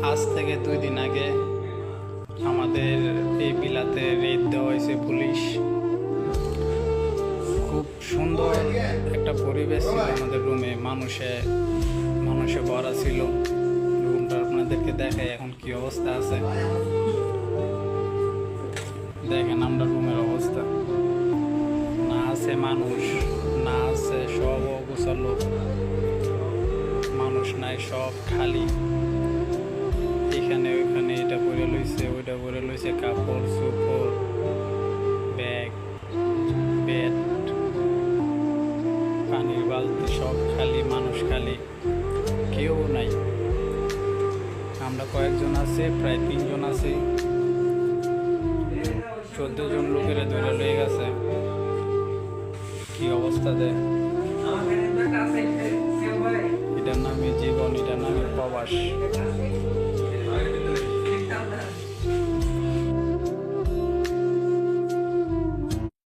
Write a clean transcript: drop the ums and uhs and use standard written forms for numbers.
আজ থেকে 2 দিন আগে আমাদের এই বিলাতে রেড দেওয়া হয়েছে পুলিশ। খুব সুন্দর একটা পরিবেশ ছিল আমাদের রুমে, মানুষে ভরা ছিল। রুমটা আপনাদেরকে দেখাই এখন কি অবস্থা আছে। দেখেন আমরা রুমের অবস্থা, না আছে মানুষ, না আছে, সব অগোছালো, মানুষ নাই, সব খালি। এখানে ওইখানে এটা পরে লইছে, ওইটা পরে লইছে, কাপড় চোপড়, ব্যাগ, বেড, পানির বালতি, সব খালি, মানুষ খালি, কেউ নাই। আমরা কয়েকজন আছি, প্রায় 3 জন আছি। 14 জন লোকেরা ধরে লয়ে গেছে। কি অবস্থা দেয়, এটার নামে জীবন, এটার নামে প্রবাস।